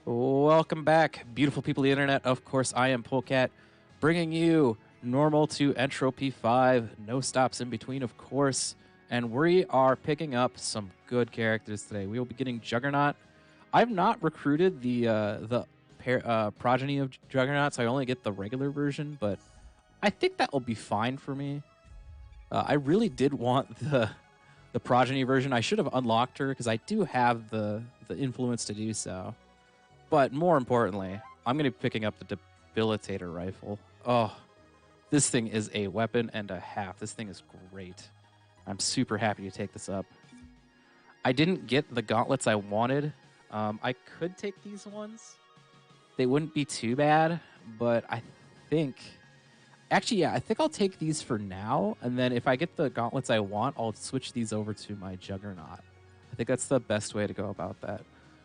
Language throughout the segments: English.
Welcome back, beautiful people of the internet. Of course, I am Polecat, bringing you normal to Entropy 5, no stops in between, of course. And we are picking up some good characters today. We will be getting Juggernaut. I've not recruited the progeny of Juggernaut, so I only get the regular version, but I think that will be fine for me. I really did want the progeny version. I should have unlocked her because I do have the influence to do so. But more importantly, I'm going to be picking up the Debilitator Rifle. Oh, this thing is a weapon and a half. This thing is great. I'm super happy to take this up. I didn't get the gauntlets I wanted. I could take these ones. They wouldn't be too bad, but I think... Actually, yeah, I think I'll take these for now, and then if I get the gauntlets I want, I'll switch these over to my Juggernaut. I think that's the best way to go about that.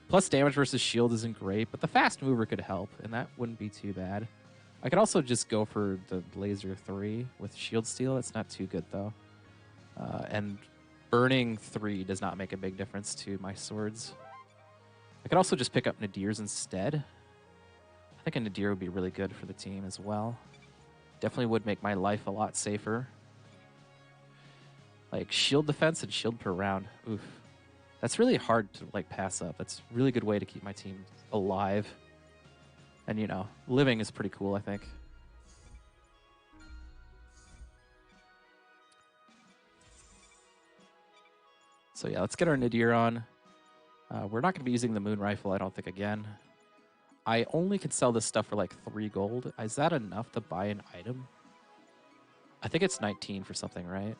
Plus damage versus shield isn't great, but the fast mover could help, and that wouldn't be too bad. I could also just go for the laser 3 with shield steal. It's not too good, though. And burning 3 does not make a big difference to my swords. I could also just pick up Nadirs instead. I think a Nadir would be really good for the team as well. Definitely would make my life a lot safer. Like, shield defense and shield per round. Oof. That's really hard to like pass up. That's a really good way to keep my team alive. And, you know, living is pretty cool, I think. So yeah, let's get our Nadir on. We're not going to be using the Moon Rifle, I don't think, again. I only can sell this stuff for like 3 gold. Is that enough to buy an item? I think it's 19 for something, right?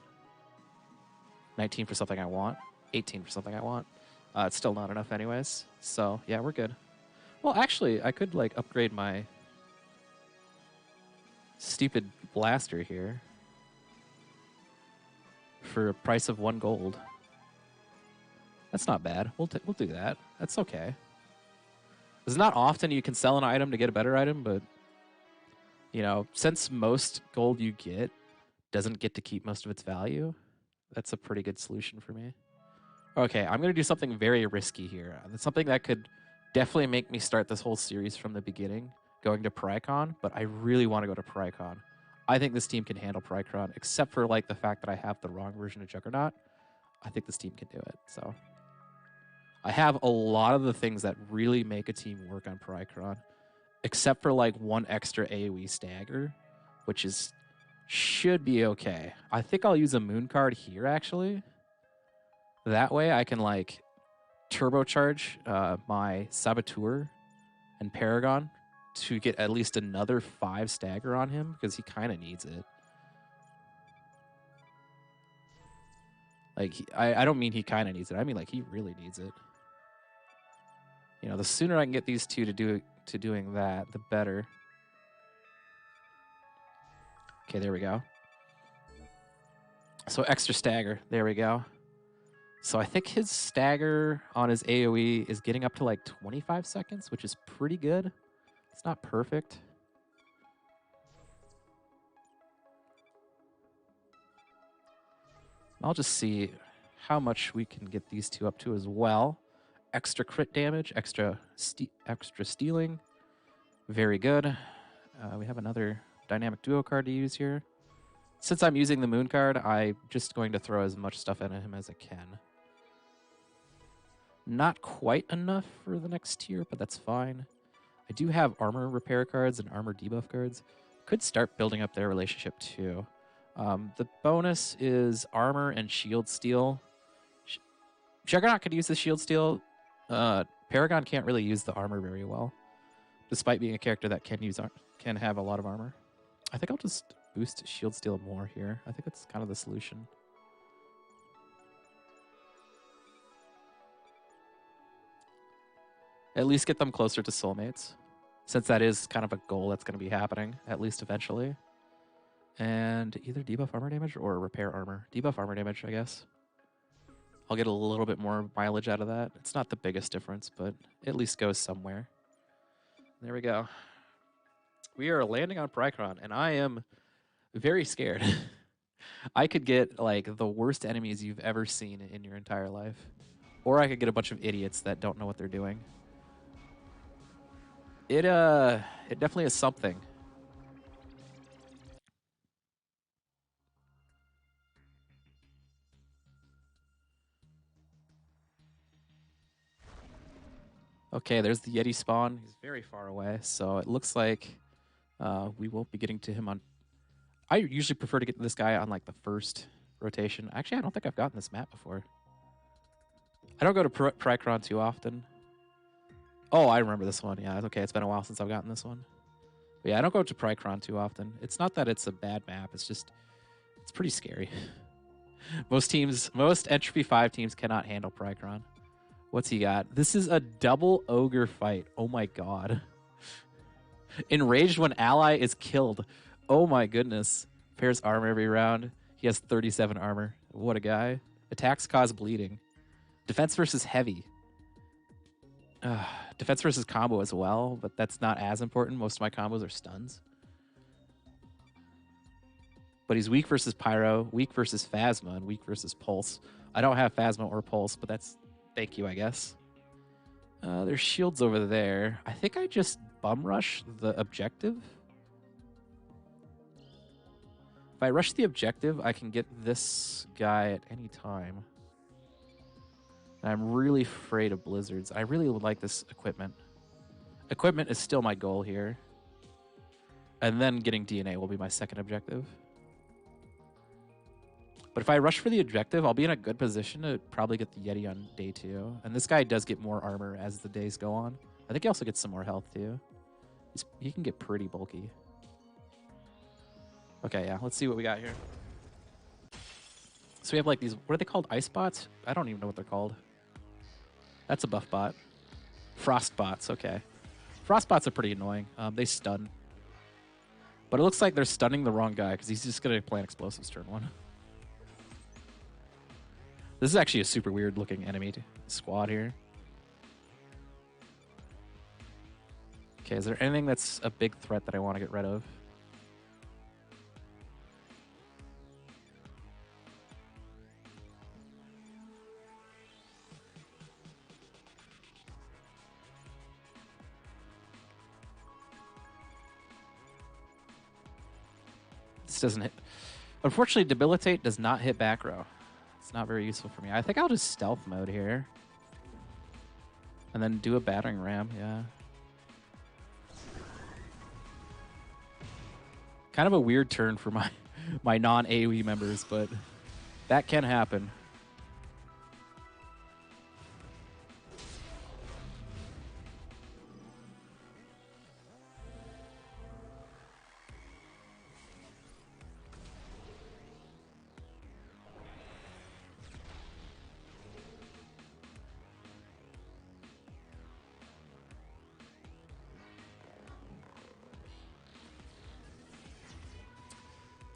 19 for something I want. 18 for something I want. It's still not enough anyways. So, yeah, we're good. Well, actually, I could, like, upgrade my stupid blaster here for a price of 1 gold. That's not bad. We'll do that. That's okay. It's not often you can sell an item to get a better item, but, you know, since most gold you get doesn't get to keep most of its value, that's a pretty good solution for me. Okay, I'm going to do something very risky here. It's something that could definitely make me start this whole series from the beginning, going to prycon, but I really want to go to prycon. I think this team can handle prycon, except for like the fact that I have the wrong version of Juggernaut. I think this team can do it, so... I have a lot of the things that really make a team work on prycon, except for like 1 extra AoE stagger, which should be okay. I think I'll use a moon card here, actually. That way I can, like, turbocharge my Saboteur and Paragon to get at least another 5 stagger on him, because he kind of needs it. Like, I don't mean he kind of needs it. I mean, like, he really needs it. You know, the sooner I can get these two to doing that, the better. Okay, there we go. So extra stagger. There we go. So I think his stagger on his AoE is getting up to like 25 seconds, which is pretty good. It's not perfect. I'll just see how much we can get these two up to as well. Extra crit damage, extra stealing. Very good. We have another dynamic duo card to use here. Since I'm using the moon card, I'm just going to throw as much stuff at him as I can. Not quite enough for the next tier, but that's fine. I do have armor repair cards and armor debuff cards. Could start building up their relationship too. The bonus is armor and shield steal. Juggernaut could use the shield steal. Paragon can't really use the armor very well, despite being a character that can have a lot of armor. I think I'll just boost shield steal more here. I think that's kind of the solution. At least get them closer to soulmates, since that is kind of a goal that's going to be happening, at least eventually. And either debuff armor damage or repair armor. Debuff armor damage, I guess. I'll get a little bit more mileage out of that. It's not the biggest difference, but it at least goes somewhere. There we go. We are landing on prycon, and I am very scared. I could get like the worst enemies you've ever seen in your entire life. Or I could get a bunch of idiots that don't know what they're doing. It definitely is something. Okay, there's the Yeti spawn. He's very far away, so it looks like we won't be getting to him on... I usually prefer to get this guy on, like, the first rotation. Actually, I don't think I've gotten this map before. I don't go to prycon too often. Oh, I remember this one. Yeah, okay, it's been a while since I've gotten this one. But yeah, I don't go to prycon too often. It's not that it's a bad map. It's just, it's pretty scary. Most Entropy 5 teams cannot handle prycon. What's he got? This is a double ogre fight. Oh my god. Enraged when ally is killed. Oh my goodness. Pairs armor every round. He has 37 armor. What a guy. Attacks cause bleeding. Defense versus heavy. Defense versus combo as well, but that's not as important. Most of my combos are stuns. But he's weak versus Pyro, weak versus Phasma, and weak versus Pulse. I don't have Phasma or Pulse, but that's... Thank you, I guess. There's shields over there. I think I just bum rush the objective. If I rush the objective, I can get this guy at any time. And I'm really afraid of blizzards. I really would like this equipment. Equipment is still my goal here. And then getting DNA will be my second objective. But if I rush for the objective, I'll be in a good position to probably get the Yeti on day 2. And this guy does get more armor as the days go on. I think he also gets some more health too. He can get pretty bulky. Okay, yeah, let's see what we got here. So we have like these, what are they called? Ice bots? I don't even know what they're called. That's a buff bot. Frost bots, okay. Frost bots are pretty annoying. They stun. But it looks like they're stunning the wrong guy because he's just going to plant explosives turn 1. This is actually a super weird looking enemy squad here. Okay, is there anything that's a big threat that I want to get rid of? This doesn't hit. Unfortunately, Debilitate does not hit back row. It's not very useful for me. I think I'll just stealth mode here. And then do a battering ram, yeah. Kind of a weird turn for my non-AoE members, but that can happen.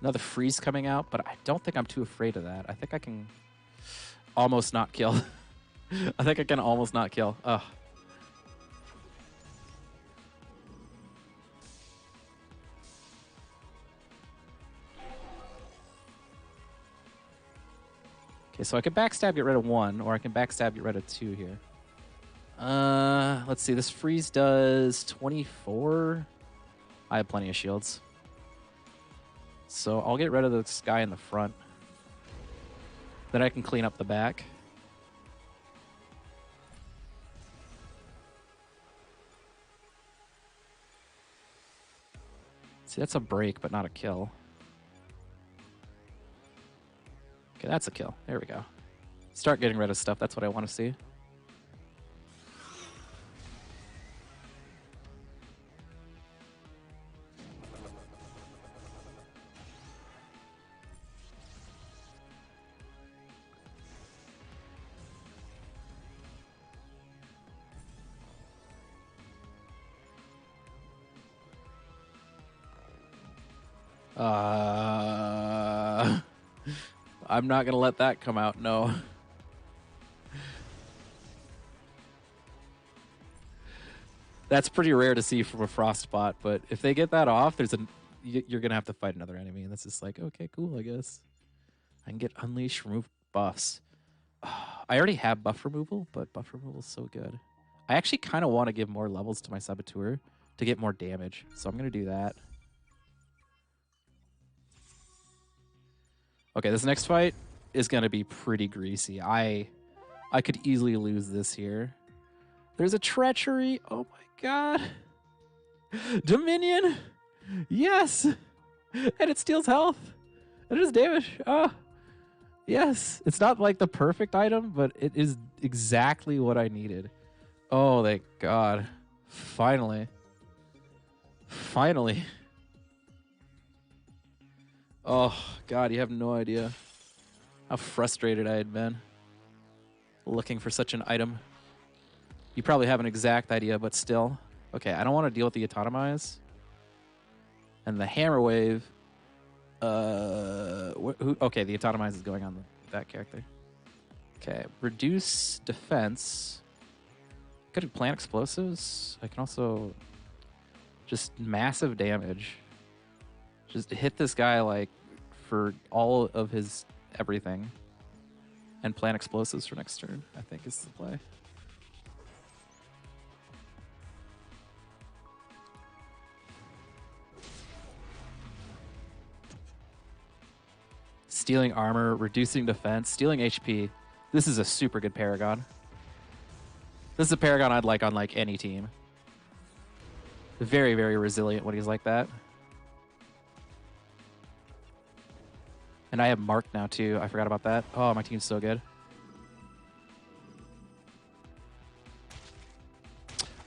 Another freeze coming out, but I don't think I'm too afraid of that. I think I can almost not kill. I think I can almost not kill. Ugh. Okay, so I can backstab, get rid of 1, or I can backstab, get rid of 2 here. Let's see. This freeze does 24. I have plenty of shields. So I'll get rid of this guy in the front. Then I can clean up the back. See, that's a break, but not a kill. Okay, that's a kill. There we go. Start getting rid of stuff. That's what I want to see. I'm not gonna let that come out, no. That's pretty rare to see from a frost bot, but if they get that off, you're gonna have to fight another enemy, and that's just like, okay, cool, I guess. I can get unleash, remove buffs. I already have buff removal, but buff removal is so good. I actually kind of want to give more levels to my saboteur, to get more damage. So I'm going to do that. Okay, this next fight is going to be pretty greasy. I could easily lose this here. There's a treachery. Oh my god. Dominion. Yes. And it steals health. It is damage. Oh. Yes. It's not like the perfect item, but it is exactly what I needed. Oh, thank god. Finally. Finally. Oh, God, you have no idea how frustrated I had been looking for such an item. You probably have an exact idea, but still. Okay, I don't want to deal with the Autotomize. And the Hammer Wave. Okay, the Autotomize is going on that character. Okay, reduce defense. I could plant explosives. I can also just massive damage. Just hit this guy like for all of his everything. And plant explosives for next turn, I think is the play. Stealing armor, reducing defense, stealing HP. This is a super good Paragon. This is a Paragon I'd like on like any team. Very, very resilient when he's like that. And I have Mark now too. I forgot about that. Oh, my team's so good.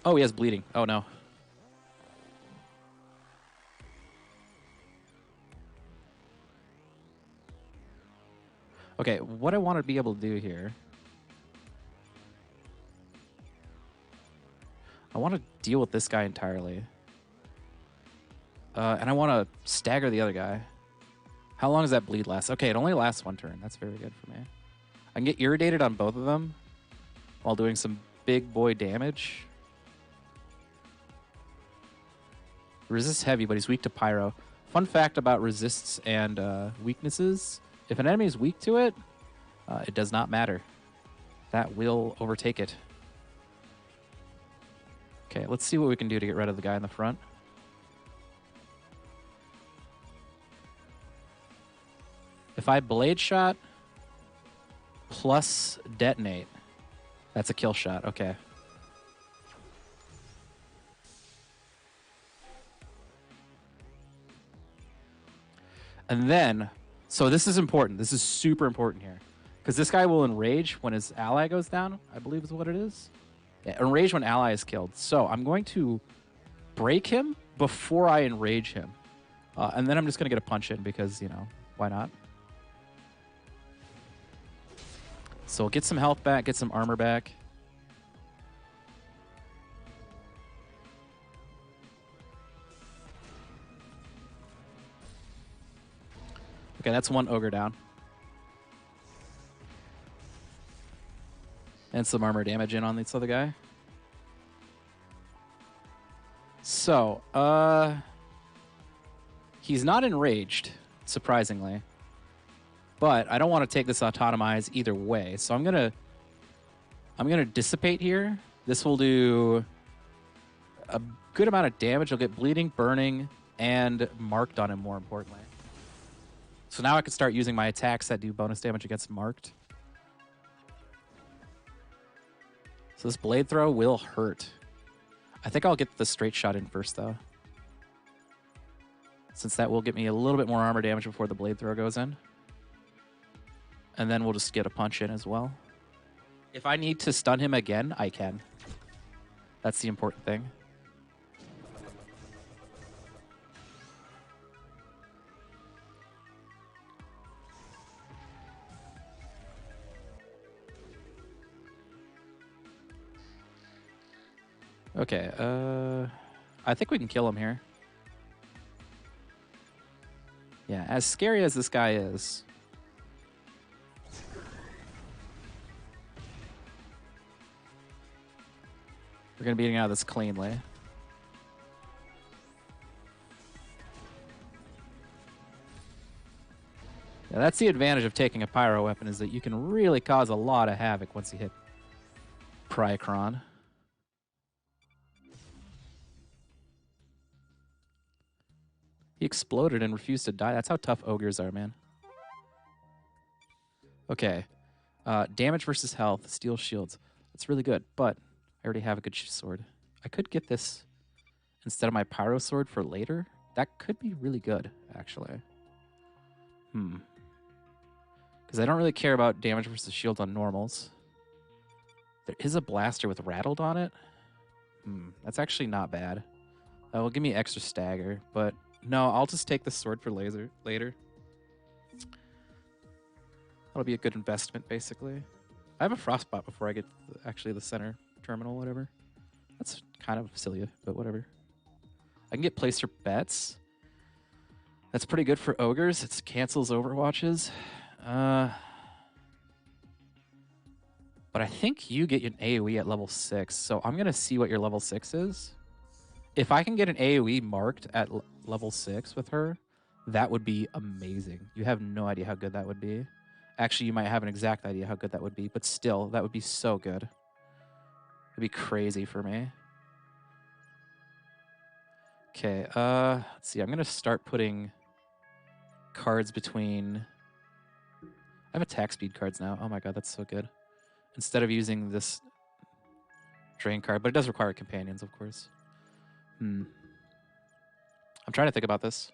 Oh, he has bleeding. Oh no. Okay, what I want to be able to do here. I want to deal with this guy entirely. And I want to stagger the other guy. How long does that bleed last? Okay, it only lasts one turn. That's very good for me. I can get irritated on both of them while doing some big boy damage. Resists heavy, but he's weak to pyro. Fun fact about resists and weaknesses. If an enemy is weak to it, it does not matter. That will overtake it. Okay, let's see what we can do to get rid of the guy in the front. If I blade shot plus detonate, that's a kill shot. Okay. And then, so this is important. This is super important here. Because this guy will enrage when his ally goes down, I believe is what it is. Yeah, enrage when ally is killed. So I'm going to break him before I enrage him. And then I'm just going to get a punch in because, you know, why not? So we'll get some health back, get some armor back. Okay, that's one ogre down. And some armor damage in on this other guy. So, he's not enraged, surprisingly. But I don't want to take this Autotomize either way. So I'm gonna dissipate here. This will do a good amount of damage. I'll get bleeding, burning, and marked on him, more importantly. So now I can start using my attacks that do bonus damage against marked. So this blade throw will hurt. I think I'll get the straight shot in first, though. Since that will get me a little bit more armor damage before the blade throw goes in. And then we'll just get a punch in as well. If I need to stun him again, I can. That's the important thing. Okay, I think we can kill him here. Yeah, as scary as this guy is, we're going to be getting out of this cleanly. Yeah, that's the advantage of taking a pyro weapon, is that you can really cause a lot of havoc once you hit prycon. He exploded and refused to die. That's how tough ogres are, man. Okay. Damage versus health. Steel shields. That's really good, but I already have a good sword. I could get this instead of my pyro sword for later. That could be really good, actually. Because I don't really care about damage versus shield on normals. There is a blaster with rattled on it. That's actually not bad. That will give me extra stagger, but no, I'll just take the sword for laser later. That'll be a good investment, basically. I have a frostbot before I get actually the center terminal, whatever. That's kind of silly, but whatever. I can get placer bets. That's pretty good for ogres. It cancels overwatches. But I think you get an AoE at level 6, so I'm going to see what your level 6 is. If I can get an AoE marked at level 6 with her, that would be amazing. You have no idea how good that would be. Actually, you might have an exact idea how good that would be, but still, that would be so good. It'd be crazy for me. Okay, let's see. I'm going to start putting cards between... I have attack speed cards now. Oh my god, that's so good. Instead of using this drain card, but it does require companions, of course. I'm trying to think about this.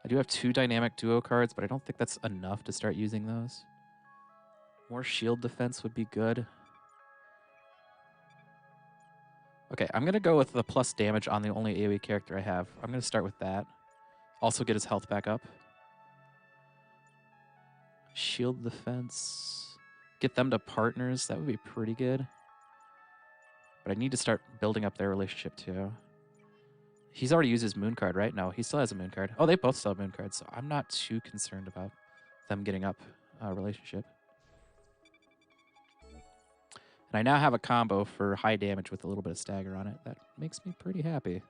I do have 2 dynamic duo cards, but I don't think that's enough to start using those. More shield defense would be good. Okay, I'm going to go with the plus damage on the only AoE character I have. I'm going to start with that. Also get his health back up. Shield defense. Get them to partners. That would be pretty good. But I need to start building up their relationship too. He's already used his moon card, right? No, he still has a moon card. Oh, they both still have moon cards, so I'm not too concerned about them getting up a relationship. And I now have a combo for high damage with a little bit of stagger on it. That makes me pretty happy.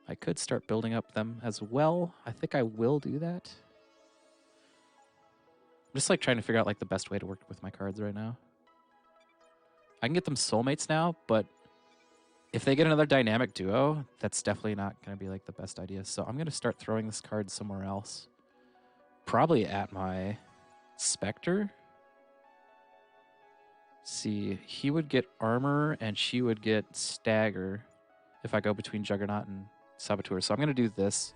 I could start building up them as well. I think I will do that. I'm just like trying to figure out like the best way to work with my cards right now. I can get them soulmates now, but if they get another dynamic duo, that's definitely not going to be like the best idea. So I'm going to start throwing this card somewhere else. Probably at my Spectre. See, he would get armor and she would get stagger if I go between Juggernaut and Saboteur. So I'm going to do this.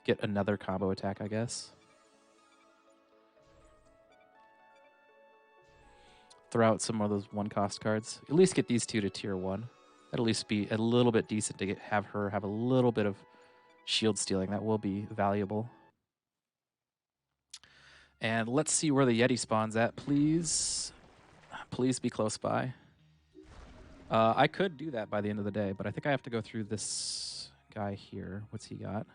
Get another combo attack, I guess. Throw out some of those 1-cost cards. At least get these 2 to tier 1. That'd at least be a little bit decent to have her have a little bit of shield stealing. That will be valuable. And let's see where the Yeti spawns at, please. Please be close by. I could do that by the end of the day, but I think I have to go through this guy here. What's he got?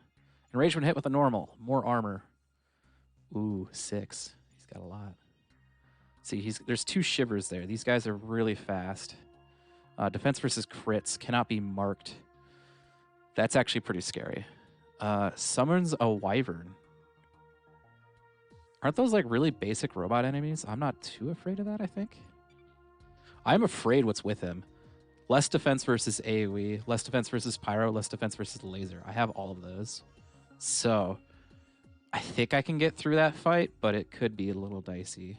Enraged when hit with a normal. More armor. Ooh, 6. He's got a lot. See, there's 2 shivers there. These guys are really fast. Defense versus crits cannot be marked. That's actually pretty scary. Summons a wyvern. Aren't those like really basic robot enemies? I'm not too afraid of that, I think. I'm afraid what's with him. Less defense versus AoE, less defense versus pyro, less defense versus laser. I have all of those. So I think I can get through that fight, but it could be a little dicey.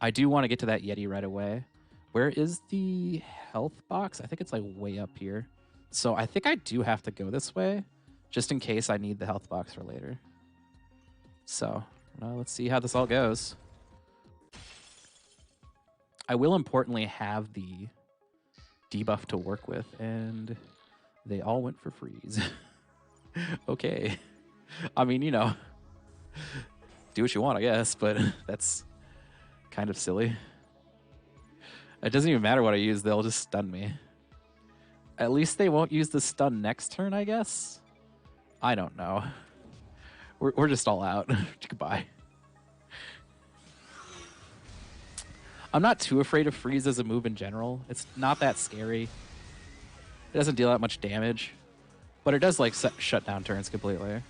I do want to get to that Yeti right away. Where is the health box? I think it's like way up here. So I think I do have to go this way just in case I need the health box for later. So let's see how this all goes. I will importantly have the debuff to work with, and they all went for freeze. Okay. I mean, you know, do what you want, I guess, but that's kind of silly. It doesn't even matter what I use, they'll just stun me. At least they won't use the stun next turn, I guess? I don't know. We're just all out. Goodbye. I'm not too afraid of freeze as a move in general. It's not that scary. It doesn't deal that much damage, but it does like shut down turns completely.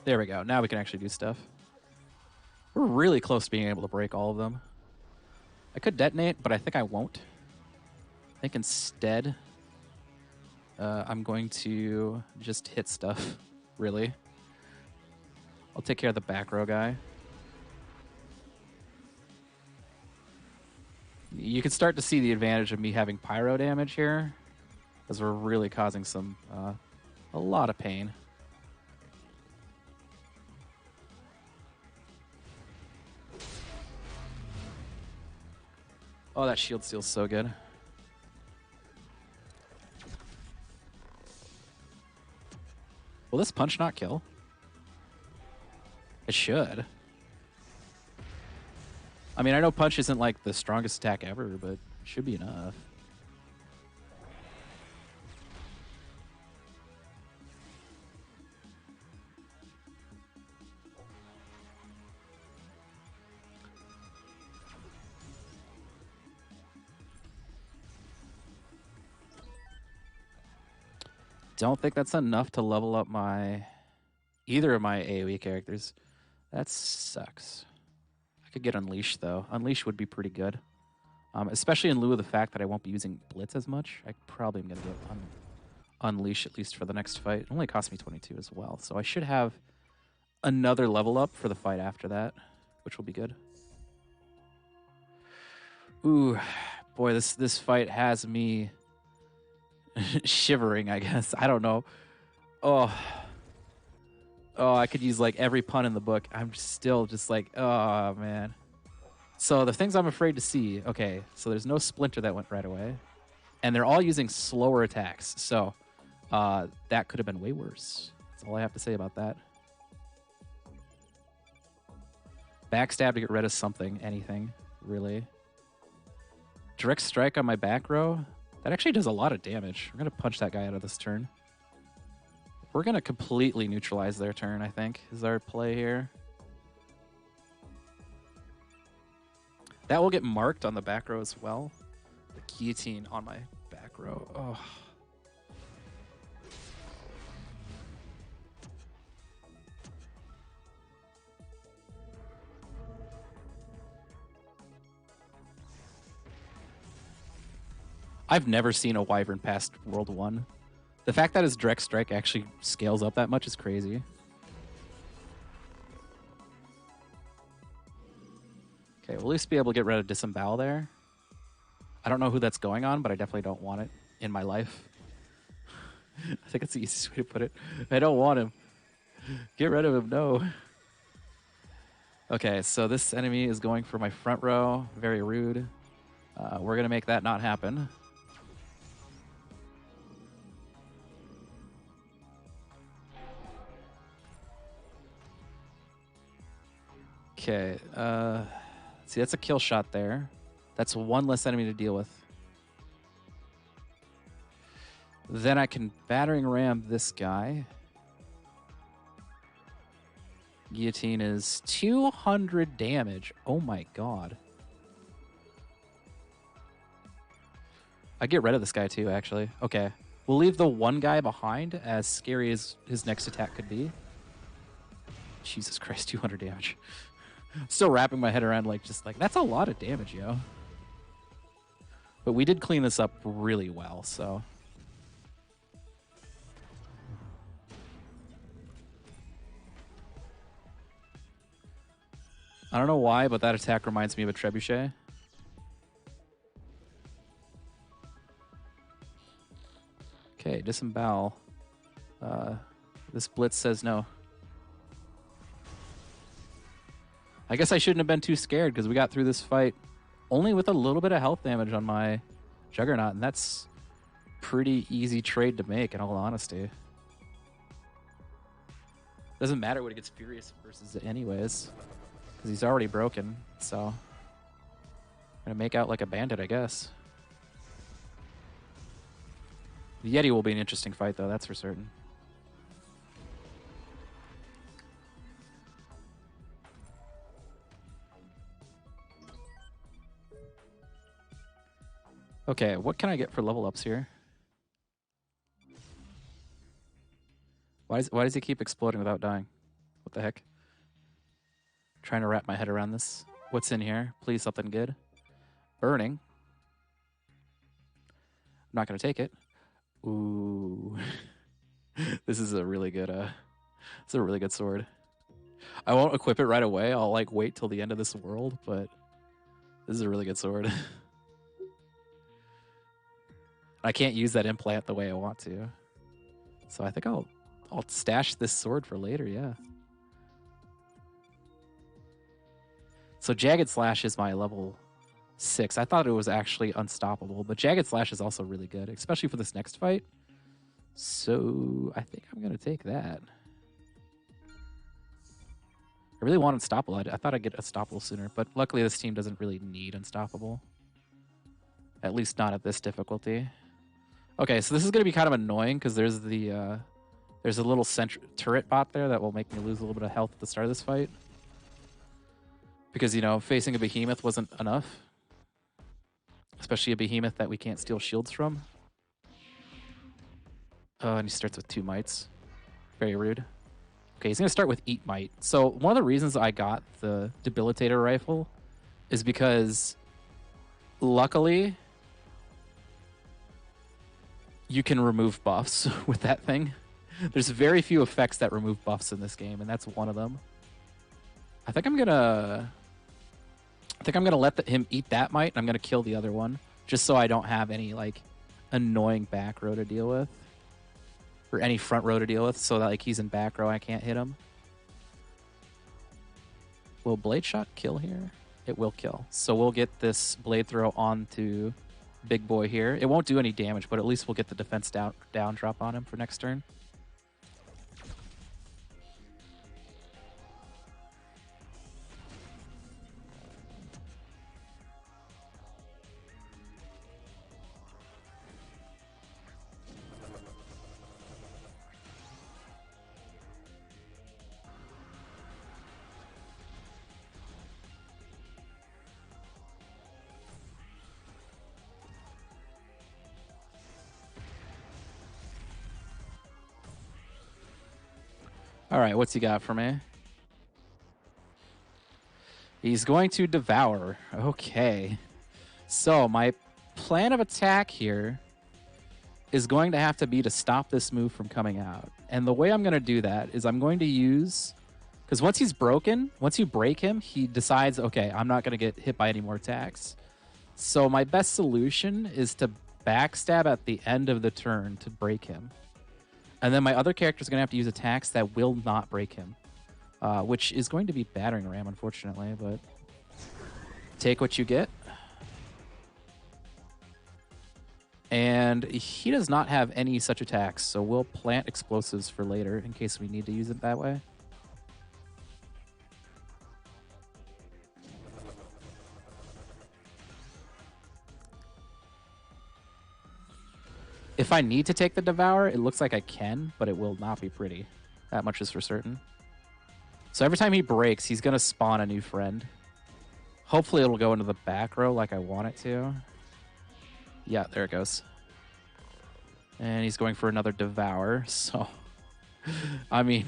There we go. Now we can actually do stuff. We're really close to being able to break all of them. I could detonate, but I think I won't. I think instead, I'm going to just hit stuff, really. I'll take care of the back row guy. You can start to see the advantage of me having pyro damage here, because we're really causing some, a lot of pain. Oh, that shield steal's so good. Will this punch not kill? It should. I mean, I know punch isn't like the strongest attack ever, but it should be enough. Don't think that's enough to level up either of my AoE characters. That sucks. I could get Unleash, though. Unleash would be pretty good. Especially in lieu of the fact that I won't be using Blitz as much. I probably am going to get Unleash, at least for the next fight. It only cost me 22 as well, so I should have another level up for the fight after that, which will be good. Ooh, boy, this fight has me shivering, I guess. I don't know. Oh, I could use like every pun in the book. I'm still just like, oh, man. So the things I'm afraid to see. Okay, so there's no Splinter that went right away. And they're all using slower attacks. So that could have been way worse. That's all I have to say about that. Backstab to get rid of something, anything, really. Direct strike on my back row. That actually does a lot of damage. We're going to punch that guy out of this turn. We're going to completely neutralize their turn, I think, is our play here. That will get marked on the back row as well. The guillotine on my back row. Oh. I've never seen a Wyvern past World 1. The fact that his direct strike actually scales up that much is crazy. Okay, we'll at least be able to get rid of Disembowel there. I don't know who that's going on, but I definitely don't want it in my life. I think that's the easiest way to put it. I don't want him. Get rid of him, no. Okay, so this enemy is going for my front row. Very rude. We're going to make that not happen. Okay, see, that's a kill shot there. That's one less enemy to deal with. Then I can battering ram this guy. Guillotine is 200 damage. Oh my god. I get rid of this guy too, actually. Okay, we'll leave the one guy behind, as scary as his next attack could be. Jesus Christ, 200 damage. Still wrapping my head around, like, just like, that's a lot of damage, yo. But we did clean this up really well, so. I don't know why, but that attack reminds me of a trebuchet. Okay, disembowel. This blitz says no. I guess I shouldn't have been too scared, because we got through this fight only with a little bit of health damage on my Juggernaut, and that's pretty easy trade to make, in all honesty. Doesn't matter when it gets Furious versus it anyways, because he's already broken, so I'm gonna make out like a bandit, I guess. The Yeti will be an interesting fight, though, that's for certain. Okay, what can I get for level ups here? Why does he keep exploding without dying? What the heck? Trying to wrap my head around this. What's in here? Please, something good. Burning. I'm not going to take it. Ooh. This is a really good, it's a really good sword. I won't equip it right away. I'll, like, wait till the end of this world, but this is a really good sword. I can't use that implant the way I want to. So I think I'll stash this sword for later, yeah. So Jagged Slash is my level 6. I thought it was actually unstoppable, but Jagged Slash is also really good, especially for this next fight. So I think I'm going to take that. I really want Unstoppable. I thought I'd get Unstoppable sooner, but luckily this team doesn't really need Unstoppable. At least not at this difficulty. Okay, so this is going to be kind of annoying because there's a little turret bot there that will make me lose a little bit of health at the start of this fight. Because, you know, facing a behemoth wasn't enough. Especially a behemoth that we can't steal shields from. And he starts with 2 mites. Very rude. Okay, he's going to start with Eat Might. So one of the reasons I got the Debilitator rifle is because, luckily, you can remove buffs with that thing. There's very few effects that remove buffs in this game, and that's one of them. I think I'm gonna let him eat that might, and I'm gonna kill the other one, just so I don't have any like annoying back row to deal with, or any front row to deal with, so that like he's in back row, I can't hit him. Will Blade Shot kill here? It will kill. So we'll get this Blade Throw onto Big Boy here. It won't do any damage, but at least we'll get the defense down drop on him for next turn. All right, what's he got for me? He's going to Devour. Okay. So my plan of attack here is going to have to be to stop this move from coming out. And the way I'm going to do that is I'm going to use... Because once he's broken, once you break him, he decides, okay, I'm not going to get hit by any more attacks. So my best solution is to backstab at the end of the turn to break him. And then my other character is going to have to use attacks that will not break him, which is going to be Battering Ram, unfortunately, but take what you get. And he does not have any such attacks, so we'll plant explosives for later in case we need to use it that way. If I need to take the Devour, it looks like I can, but it will not be pretty. That much is for certain. So every time he breaks, he's going to spawn a new friend. Hopefully it'll go into the back row like I want it to. Yeah, there it goes. And he's going for another Devour, so... I mean,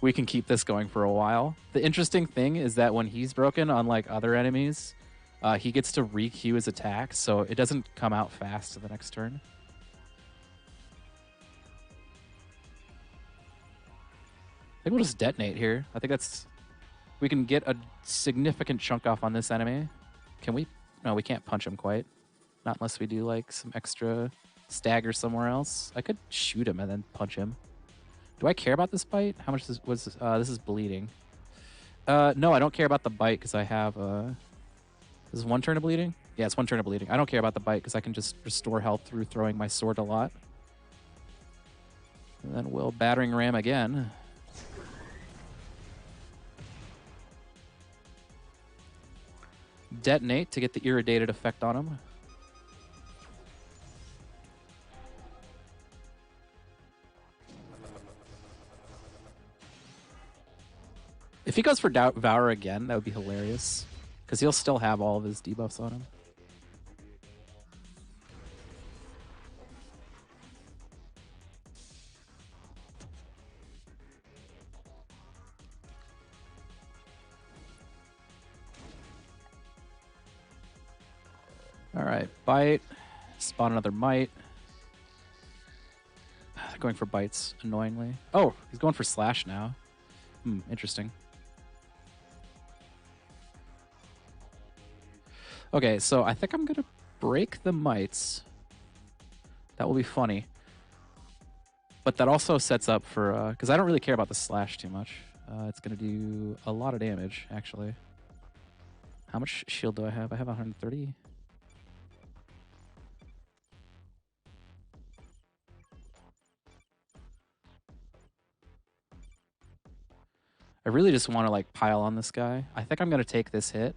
we can keep this going for a while. The interesting thing is that when he's broken, unlike other enemies, he gets to re-queue his attack, so it doesn't come out fast to the next turn. I think we'll just detonate here. I think that's... We can get a significant chunk off on this enemy. Can we? No, we can't punch him quite. Not unless we do like some extra stagger somewhere else. I could shoot him and then punch him. Do I care about this bite? How much was this is bleeding. No, I don't care about the bite because I have... This is 1 turn of bleeding? Yeah, it's 1 turn of bleeding. I don't care about the bite because I can just restore health through throwing my sword a lot. And then we'll Battering Ram again. Detonate to get the irradiated effect on him. If he goes for Devour again, that would be hilarious. Because he'll still have all of his debuffs on him. All right, bite. Spawn another mite. They're going for bites, annoyingly. Oh, he's going for slash now. Interesting. Okay, so I think I'm going to break the mites. That will be funny. But that also sets up for... because I don't really care about the slash too much. It's going to do a lot of damage, actually. How much shield do I have? I have 130. I really just want to like pile on this guy. I think I'm going to take this hit.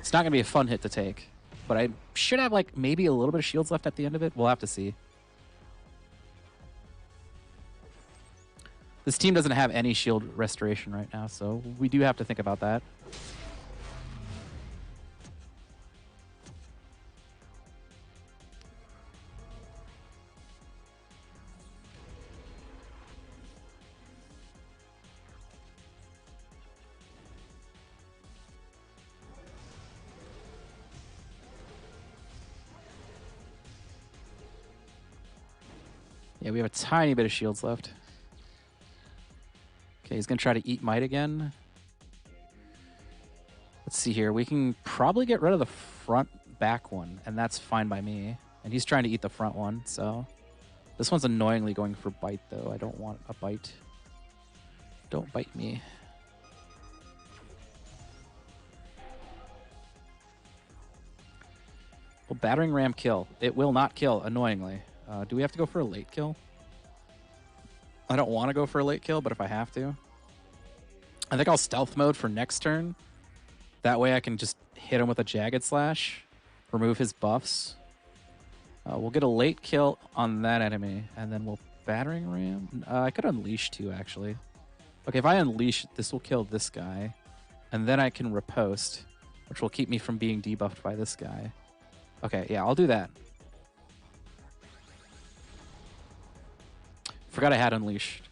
It's not going to be a fun hit to take, but I should have like maybe a little bit of shields left at the end of it. We'll have to see. This team doesn't have any shield restoration right now, so we do have to think about that. Yeah, we have a tiny bit of shields left. Okay, he's going to try to eat might again. Let's see here. We can probably get rid of the front back one, and that's fine by me. And he's trying to eat the front one, so... This one's annoyingly going for bite, though. I don't want a bite. Don't bite me. Will battering ram kill? It will not kill, annoyingly. Do we have to go for a late kill? I don't want to go for a late kill, but if I have to. I think I'll stealth mode for next turn. That way I can just hit him with a Jagged Slash, remove his buffs. We'll get a late kill on that enemy, and then we'll battering ram. I could unleash too, actually. Okay, if I unleash, this will kill this guy, and then I can riposte, which will keep me from being debuffed by this guy. Okay, yeah, I'll do that. Forgot I had unleashed.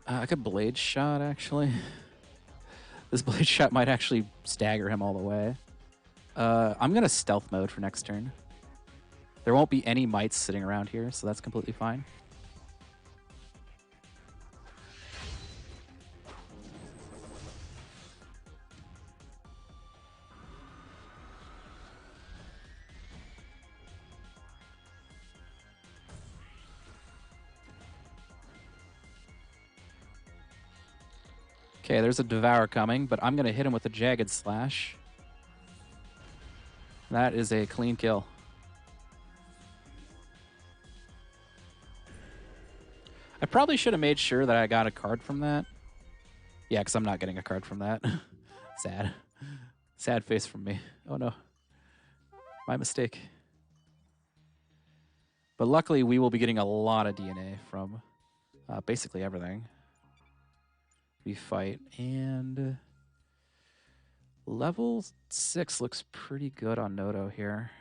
I could blade shot, actually. This blade shot might actually stagger him all the way. I'm going to stealth mode for next turn. There won't be any mites sitting around here, so that's completely fine. Okay, there's a Devour coming, but I'm going to hit him with a Jagged Slash. That is a clean kill. I probably should have made sure that I got a card from that. Yeah, because I'm not getting a card from that. Sad. Sad face from me. Oh no. My mistake. But luckily, we will be getting a lot of DNA from basically everything we fight. And level 6 looks pretty good on Noto here.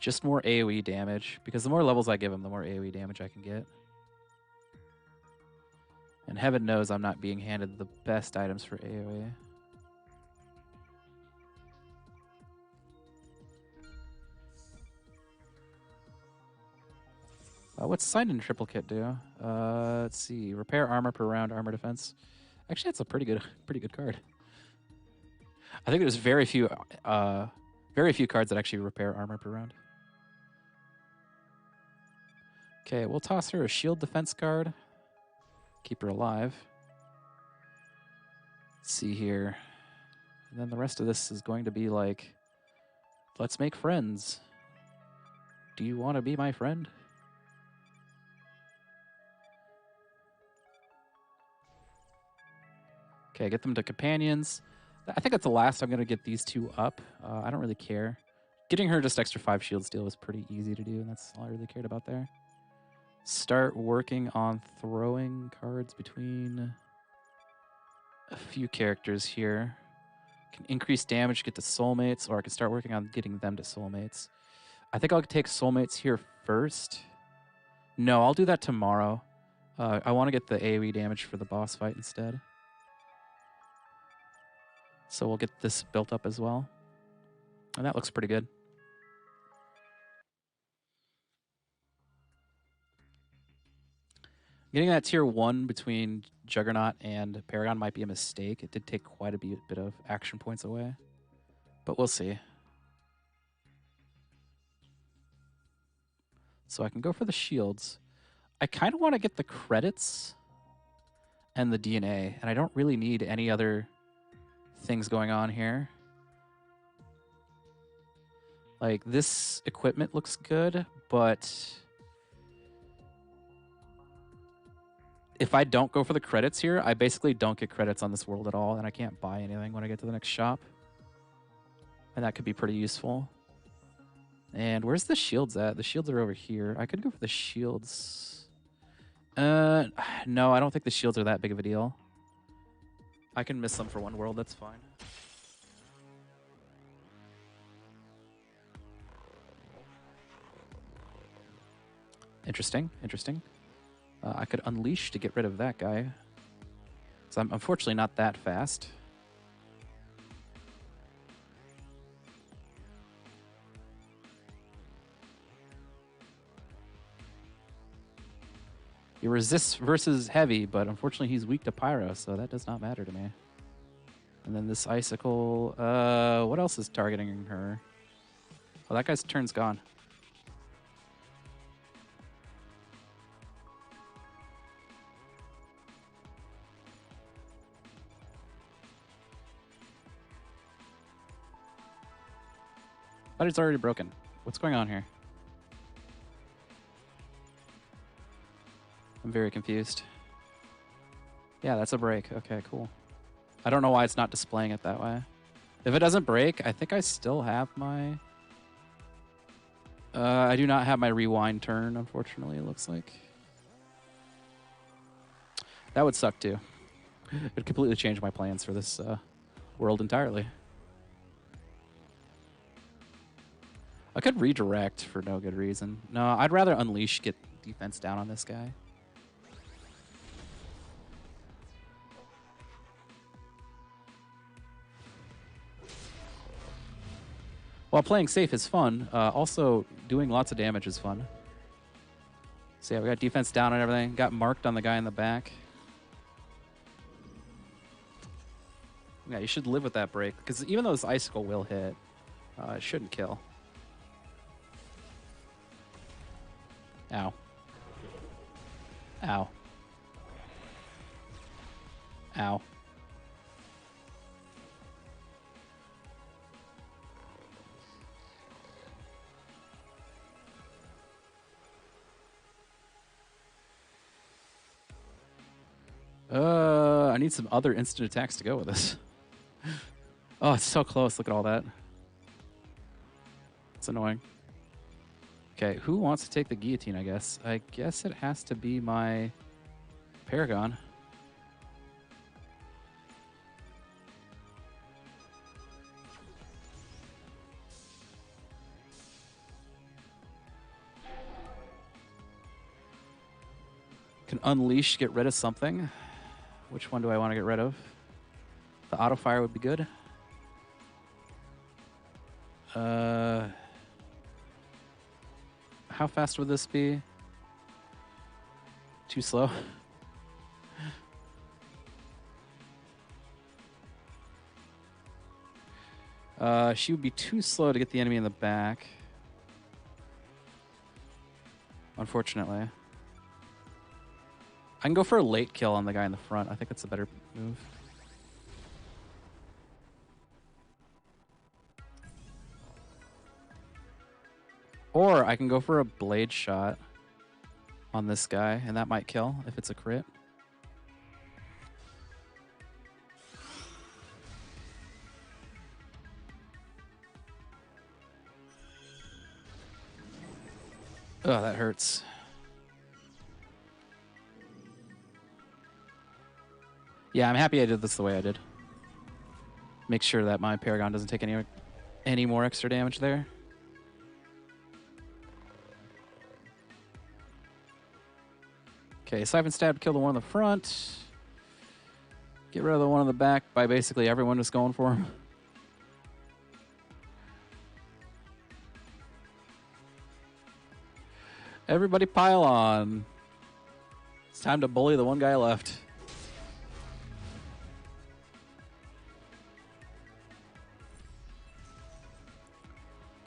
Just more AoE damage, because the more levels I give him, the more AoE damage I can get. And heaven knows I'm not being handed the best items for AoE. What's Signed in Triplicate do? Let's see. Repair armor per round, armor defense. Actually, that's a pretty good card. I think there's very few cards that actually repair armor per round. Okay, we'll toss her a shield defense card. Keep her alive. Let's see here. And then the rest of this is going to be like, let's make friends. Do you want to be my friend? Okay, get them to companions. I think that's the last I'm going to get these two up. I don't really care. Getting her just extra 5 shield steal was pretty easy to do, and that's all I really cared about there. Start working on throwing cards between a few characters here. Can increase damage, get to soulmates, or I can start working on getting them to soulmates. I think I'll take soulmates here first. No, I'll do that tomorrow. I want to get the AoE damage for the boss fight instead. So we'll get this built up as well. And that looks pretty good. Getting that tier 1 between Juggernaut and Paragon might be a mistake. It did take quite a bit of action points away. But we'll see. So I can go for the shields. I kind of want to get the credits and the DNA, and I don't really need any other things going on here. Like, this equipment looks good, but if I don't go for the credits here, I basically don't get credits on this world at all, and I can't buy anything when I get to the next shop. And that could be pretty useful. And where's the shields at? The shields are over here. I could go for the shields. No, I don't think the shields are that big of a deal. I can miss them for one world, that's fine. Interesting, interesting. I could unleash to get rid of that guy. So I'm unfortunately not that fast. He resists versus heavy, but unfortunately he's weak to pyro, so that does not matter to me. And then this icicle, what else is targeting her? Oh, that guy's turn's gone. But it's already broken. What's going on here? I'm very confused. Yeah, that's a break. Okay, cool. I don't know why it's not displaying it that way. If it doesn't break, I think I still have my... I do not have my rewind turn, unfortunately, it looks like. That would suck, too. It would completely change my plans for this world entirely. I could redirect for no good reason. No, I'd rather unleash, get defense down on this guy. While playing safe is fun, also doing lots of damage is fun. So yeah, we got defense down and everything. Got marked on the guy in the back. Yeah, you should live with that break, because even though this icicle will hit, it shouldn't kill. Ow. Ow. Ow. I need some other instant attacks to go with this. Oh, it's so close. Look at all that. It's annoying. Okay, who wants to take the guillotine, I guess? I guess it has to be my Paragon. Can unleash, get rid of something. Which one do I want to get rid of? The auto fire would be good. How fast would this be? Too slow. She would be too slow to get the enemy in the back. Unfortunately. I can go for a late kill on the guy in the front. I think that's a better move. Or I can go for a blade shot on this guy, and that might kill if it's a crit. Oh, that hurts. Yeah, I'm happy I did this the way I did. Make sure that my Paragon doesn't take any more extra damage there. Okay, Siphon Stab, kill the one in the front. Get rid of the one in the back by basically everyone just going for him. Everybody pile on. It's time to bully the one guy left.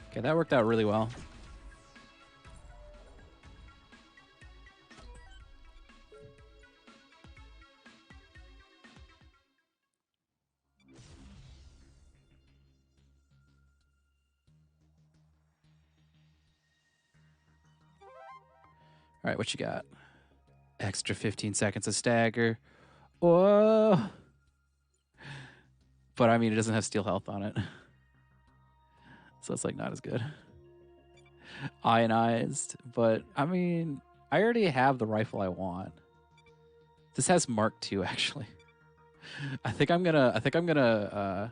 Okay, that worked out really well. All right, what you got? Extra 15 seconds of stagger. Whoa. But I mean, it doesn't have steel health on it. So it's like not as good. Ionized. But I mean, I already have the rifle I want. This has Mark II actually. I think I'm gonna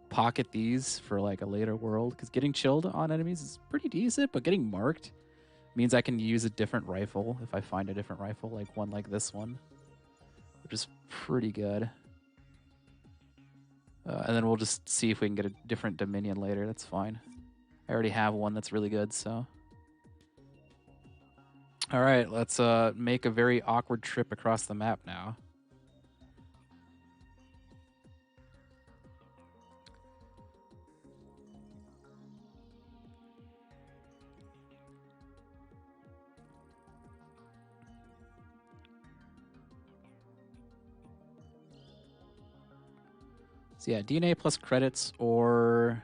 pocket these for like a later world, because getting chilled on enemies is pretty decent, but getting marked means I can use a different rifle if I find a different rifle, like one like this one, which is pretty good. And then we'll just see if we can get a different Dominion later. That's fine. I already have one that's really good, so. All right, let's make a very awkward trip across the map now. So yeah, DNA plus credits, or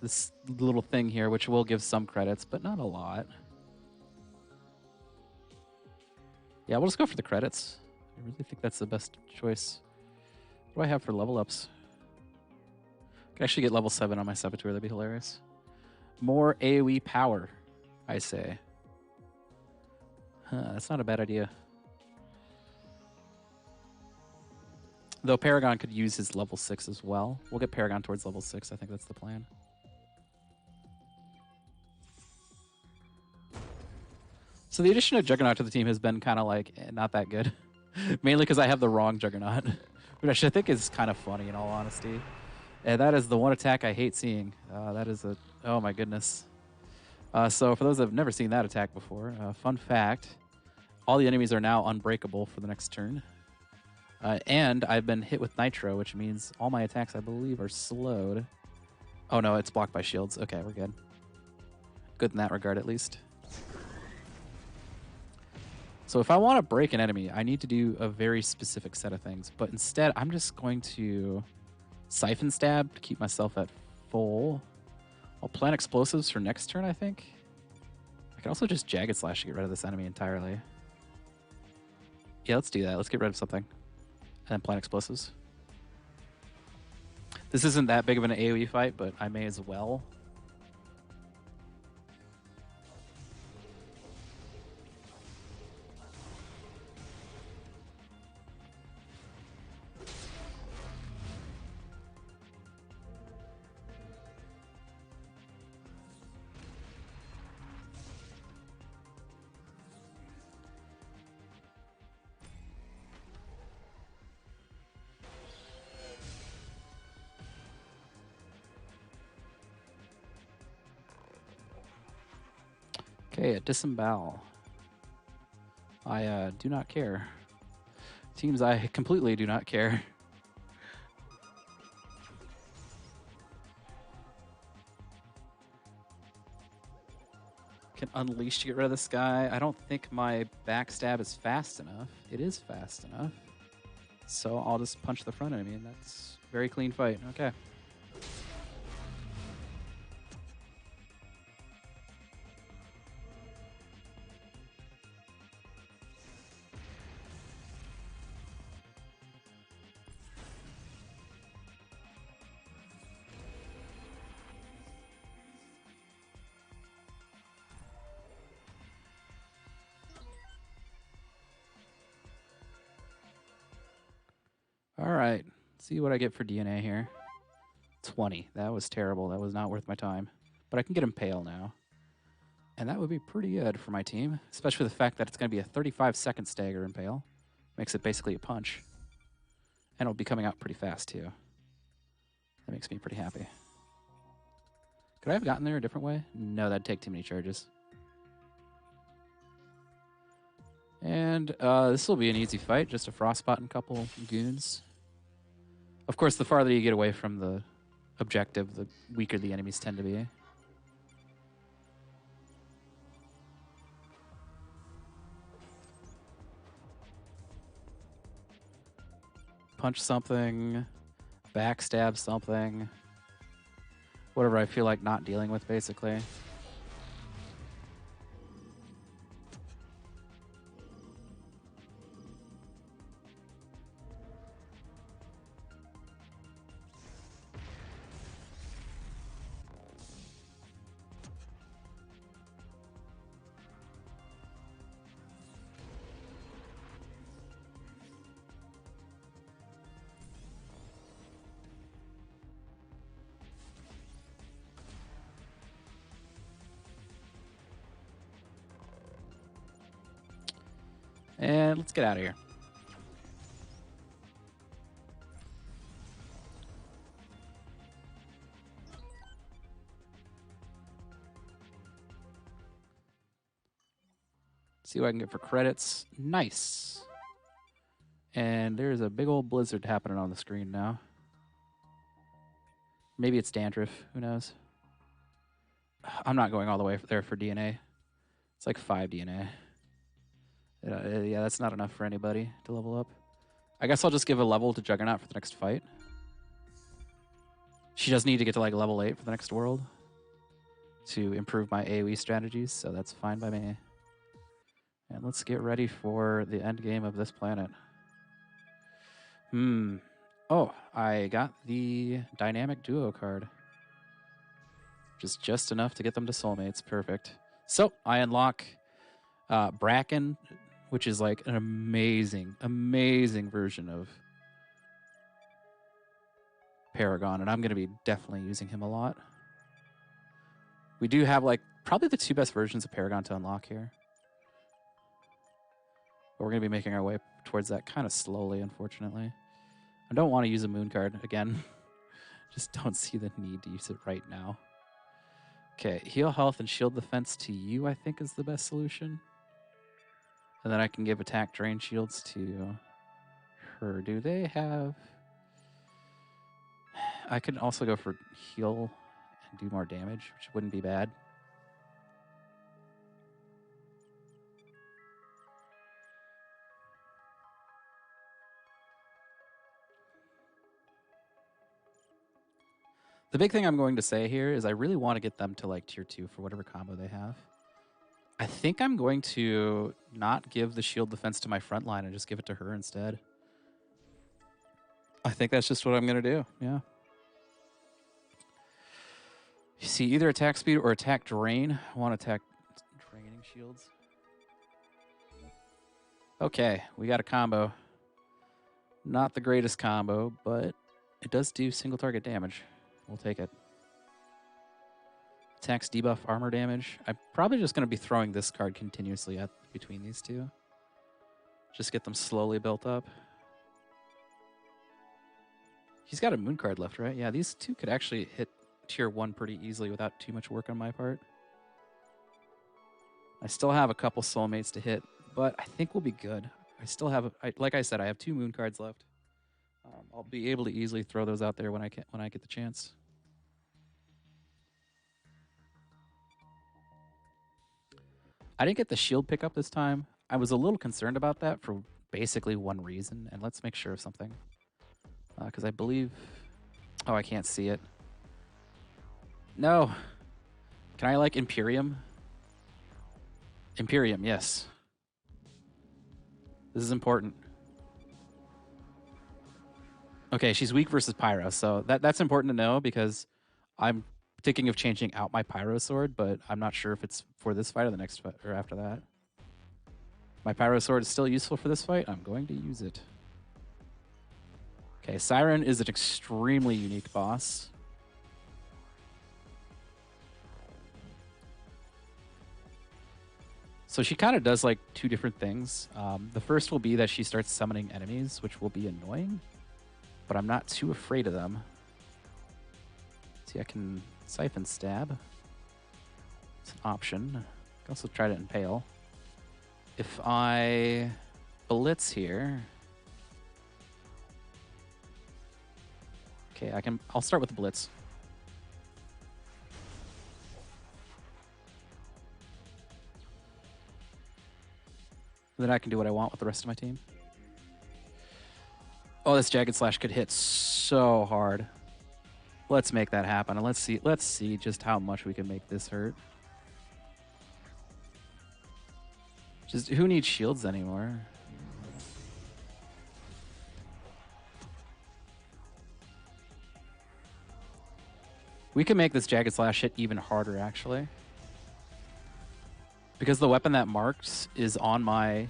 this little thing here, which will give some credits, but not a lot. Yeah, we'll just go for the credits. I really think that's the best choice. What do I have for level ups? I could actually get level 7 on my Saboteur. That'd be hilarious. More AoE power, I say. Huh, that's not a bad idea. Though Paragon could use his level 6 as well. We'll get Paragon towards level 6. I think that's the plan. So the addition of Juggernaut to the team has been kind of like not that good. Mainly because I have the wrong Juggernaut. Which I think is kind of funny in all honesty. And that is the one attack I hate seeing. That is a... Oh my goodness. So for those that have never seen that attack before, fun fact, all the enemies are now unbreakable for the next turn. And I've been hit with Nitro, which means all my attacks, I believe, are slowed. Oh no, it's blocked by shields. Okay, we're good. Good in that regard, at least. So if I want to break an enemy, I need to do a very specific set of things. But instead, I'm just going to Siphon Stab to keep myself at full. I'll plant explosives for next turn, I think. I can also just Jagged Slash to get rid of this enemy entirely. Yeah, let's do that. Let's get rid of something. And then plant explosives. This isn't that big of an AoE fight, but I may as well. Okay, a Disembowel. I do not care. Teams, I completely do not care. Can Unleash to get rid of this guy. I don't think my backstab is fast enough. It is fast enough. So I'll just punch the front enemy, and that's a very clean fight. Okay. All right, see what I get for DNA here. 20. That was terrible. That was not worth my time. But I can get Impale now. And that would be pretty good for my team, especially the fact that it's going to be a 35-second stagger impale. Makes it basically a punch. And it'll be coming out pretty fast, too. That makes me pretty happy. Could I have gotten there a different way? No, that'd take too many charges. And this will be an easy fight, just a Frostbot and a couple goons. Of course, the farther you get away from the objective, the weaker the enemies tend to be. Punch something, backstab something, whatever I feel like not dealing with, basically. And let's get out of here. See what I can get for credits. Nice. And there's a big old blizzard happening on the screen now. Maybe it's dandruff. Who knows? I'm not going all the way there for DNA. It's like 5 DNA. Yeah, that's not enough for anybody to level up. I guess I'll just give a level to Juggernaut for the next fight. She does need to get to like level 8 for the next world to improve my AoE strategies, so that's fine by me. And let's get ready for the end game of this planet. Oh, I got the Dynamic Duo card. Just enough to get them to soulmates. Perfect. So I unlock Bracken, which is like an amazing, amazing version of Paragon, and I'm going to be definitely using him a lot. We do have like probably the 2 best versions of Paragon to unlock here. But we're going to be making our way towards that kind of slowly, unfortunately. I don't want to use a moon card again. Just don't see the need to use it right now. Okay, heal health and shield defense to you, I think, is the best solution. And then I can give attack drain shields to her. Do they have... I could also go for heal and do more damage, which wouldn't be bad. The big thing I'm going to say here is I really want to get them to like tier 2 for whatever combo they have. I think I'm going to not give the shield defense to my front line and just give it to her instead. I think that's just what I'm going to do, yeah. You see either attack speed or attack drain. I want attack draining shields. Okay, we got a combo. Not the greatest combo, but it does do single target damage. We'll take it. Attacks debuff armor damage. I'm probably just going to be throwing this card continuously at between these two. Just get them slowly built up. He's got a moon card left, right? Yeah, these two could actually hit tier 1 pretty easily without too much work on my part. I still have a couple soulmates to hit, but I think we'll be good. I still have, like I said, I have 2 moon cards left. I'll be able to easily throw those out there when I get the chance. I didn't get the shield pickup this time. I was a little concerned about that for basically one reason, and let's make sure of something. Because I believe... Oh, I can't see it. No! Can I, like, Imperium? Imperium, yes. This is important. Okay, she's weak versus Pyro, so that's important to know because I'm thinking of changing out my Pyro Sword, but I'm not sure if it's for this fight or the next fight or after that. My Pyro Sword is still useful for this fight. I'm going to use it. Okay, Siren is an extremely unique boss. So she kind of does like two different things. The first will be that she starts summoning enemies, which will be annoying, but I'm not too afraid of them. See, I can Siphon Stab. It's an option. I can also try to Impale. If I Blitz here... Okay, I'll start with the Blitz. Then I can do what I want with the rest of my team. Oh, this Jagged Slash could hit so hard. Let's make that happen, and let's see just how much we can make this hurt. Just who needs shields anymore? We can make this Jagged Slash hit even harder, actually. Because the weapon that marks is on my...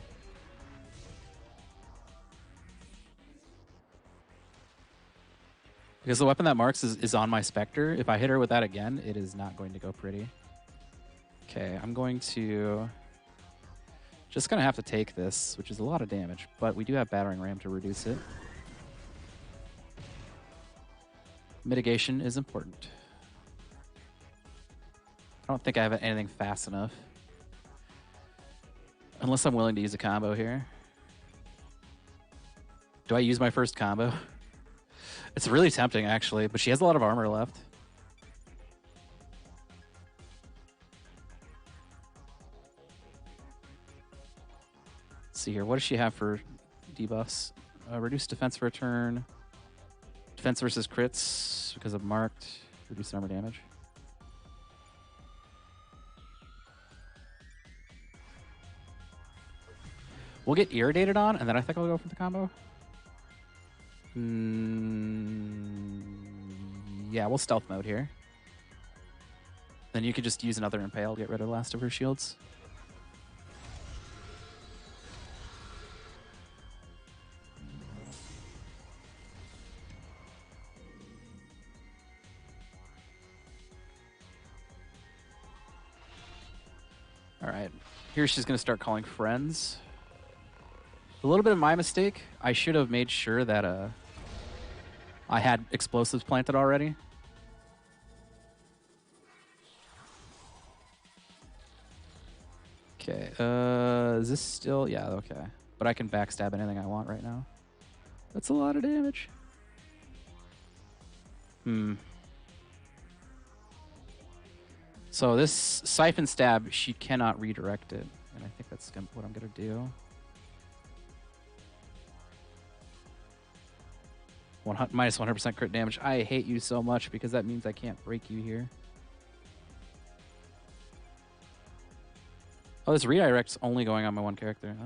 Because the weapon that marks is on my Spectre. If I hit her with that again, it is not going to go pretty. Okay, I'm going to... Just gonna have to take this, which is a lot of damage, but we do have Battering Ram to reduce it. Mitigation is important. I don't think I have anything fast enough. Unless I'm willing to use a combo here. Do I use my first combo? It's really tempting, actually, but she has a lot of armor left. Let's see here. What does she have for debuffs? Reduced defense for a turn. Defense versus crits because of marked. Reduced armor damage. We'll get Irritated on, and then I think I'll go for the combo. Yeah, we'll stealth mode here. Then you could just use another Impale, get rid of the last of her shields. All right, here she's gonna start calling friends. A little bit of my mistake. I should have made sure that I had explosives planted already. Okay, is this still? Yeah, okay. But I can backstab anything I want right now. That's a lot of damage. So this Siphon Stab, she cannot redirect it. And I think that's what I'm gonna do. Minus 100% crit damage. I hate you so much because that means I can't break you here. Oh, this redirect's only going on my one character.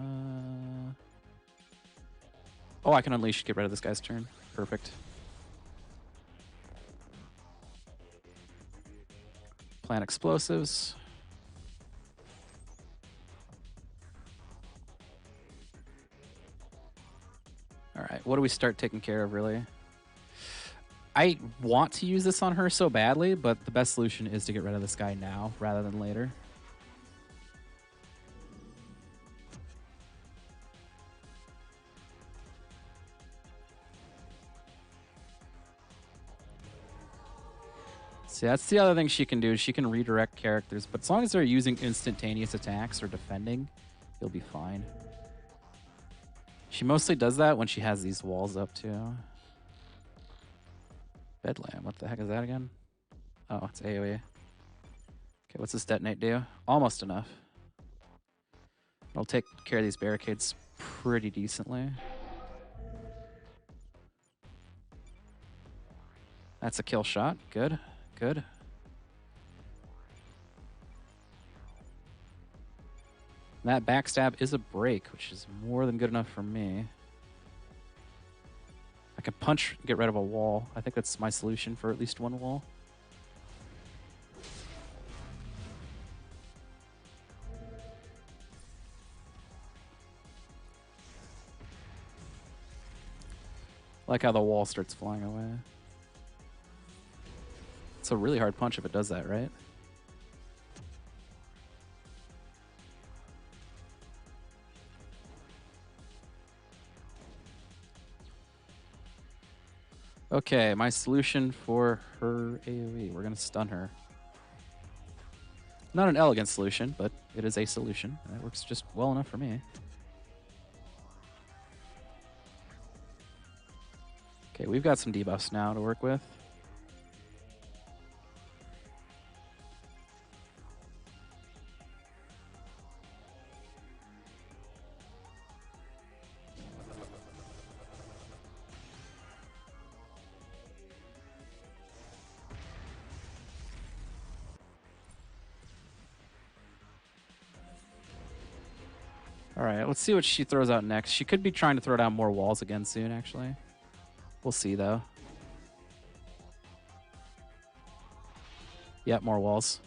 Oh, I can unleash, get rid of this guy's turn. Perfect. Plant explosives. All right, what do we start taking care of, really? I want to use this on her so badly, but the best solution is to get rid of this guy now rather than later. See, that's the other thing she can do. She can redirect characters, but as long as they're using instantaneous attacks or defending, you'll be fine. She mostly does that when she has these walls up, too. Bedlam, what the heck is that again? Oh, it's AoE. Okay, what's this detonate do? Almost enough. I'll take care of these barricades pretty decently. That's a kill shot. Good, good. That backstab is a break, which is more than good enough for me. I can punch, get rid of a wall. I think that's my solution for at least one wall. I like how the wall starts flying away. It's a really hard punch if it does that, right? Okay, my solution for her AoE. We're going to stun her. Not an elegant solution, but it is a solution. That works just well enough for me. Okay, we've got some debuffs now to work with. All right, let's see what she throws out next. She could be trying to throw down more walls again soon, actually. We'll see, though. Yep, more walls.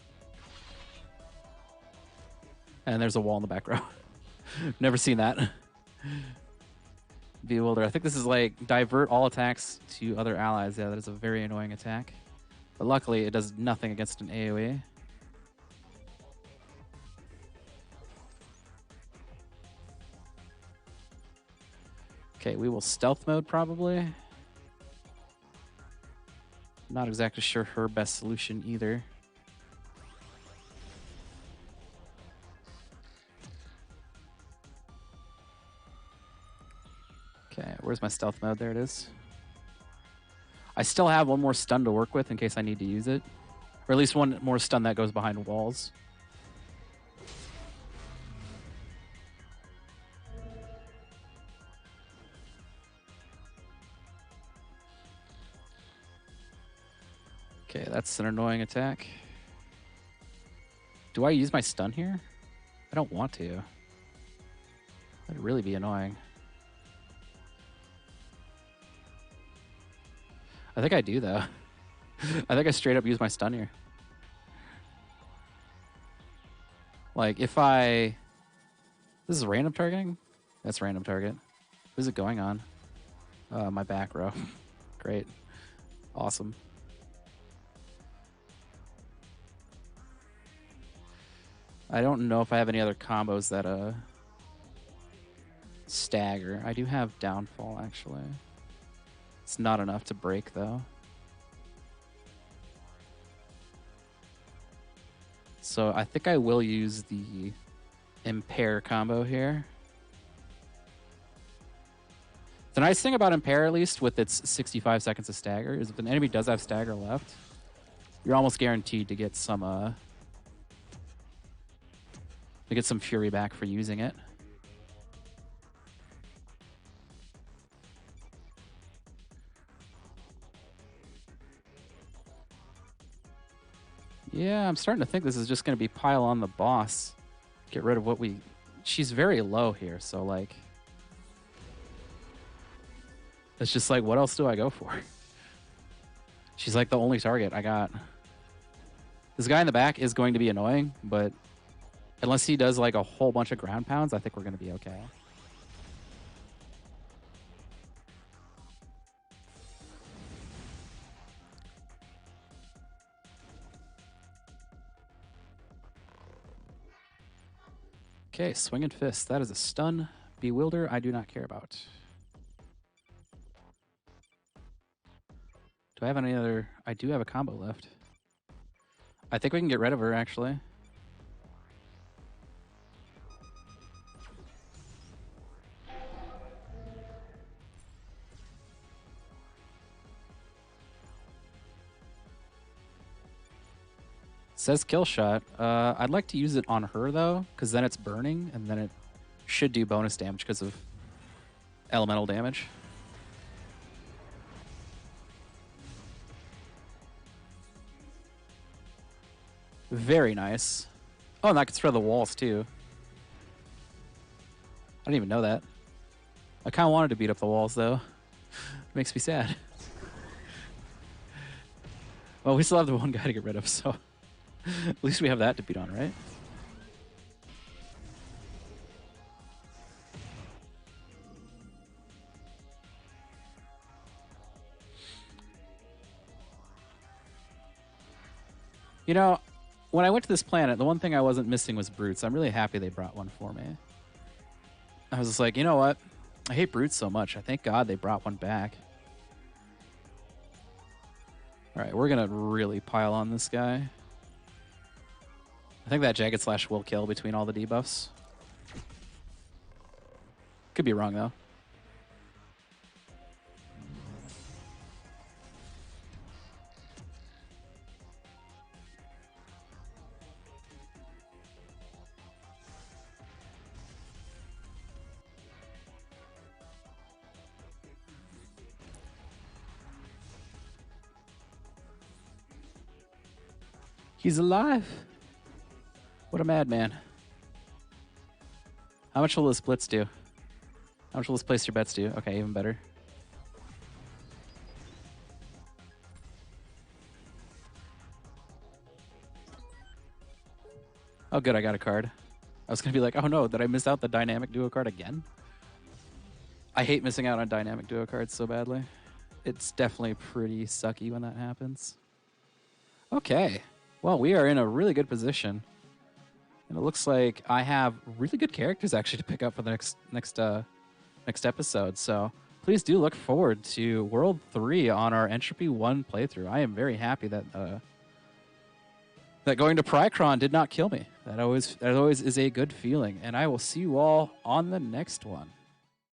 And there's a wall in the back row. Never seen that. Bewilder. I think this is like divert all attacks to other allies. Yeah, that is a very annoying attack. But luckily, it does nothing against an AoE. Okay, we will stealth mode probably. Not exactly sure her best solution either. Okay, where's my stealth mode? There it is. I still have one more stun to work with in case I need to use it. Or at least one more stun that goes behind walls. Okay, that's an annoying attack. Do I use my stun here? I don't want to. That'd really be annoying. I think I do, though. I think I straight up use my stun here. Like, if I... This is random targeting? That's random target. What is it going on? My back row. Great. Awesome. I don't know if I have any other combos that stagger. I do have downfall, actually. It's not enough to break, though. So I think I will use the Impair combo here. The nice thing about Impair, at least, with its 65 seconds of stagger, is if an enemy does have stagger left, you're almost guaranteed to get some fury back for using it. Yeah, I'm starting to think this is just going to be pile on the boss. Get rid of what we... She's very low here, so, like... It's just like, what else do I go for? She's, like, the only target I got. This guy in the back is going to be annoying, but... Unless he does, like, a whole bunch of ground pounds, I think we're going to be okay. Okay, Swinging Fist. That is a stun. Bewilder, I do not care about. Do I have any other... I do have a combo left. I think we can get rid of her, actually. Says kill shot. I'd like to use it on her, though, because then it's burning, and then it should do bonus damage because of elemental damage. Very nice. Oh, and I can throw the walls, too. I didn't even know that. I kind of wanted to beat up the walls, though. It makes me sad. Well, we still have the one guy to get rid of, so... At least we have that to beat on, right? You know, when I went to this planet, the one thing I wasn't missing was brutes. I'm really happy they brought one for me. I was just like, you know what? I hate brutes so much. I thank God they brought one back. All right, we're going to really pile on this guy. I think that Jagged Slash will kill between all the debuffs. Could be wrong, though. He's alive. What a madman. How much will the splits do? How much will this place your bets do? Okay, even better. Oh, good, I got a card. I was going to be like, oh no, did I miss out the Dynamic Duo card again? I hate missing out on Dynamic Duo cards so badly. It's definitely pretty sucky when that happens. Okay. Well, we are in a really good position. And it looks like I have really good characters actually to pick up for the next episode. So please do look forward to World 3 on our Entropy 1 playthrough. I am very happy that that going to prycon did not kill me. That always is a good feeling. And I will see you all on the next one.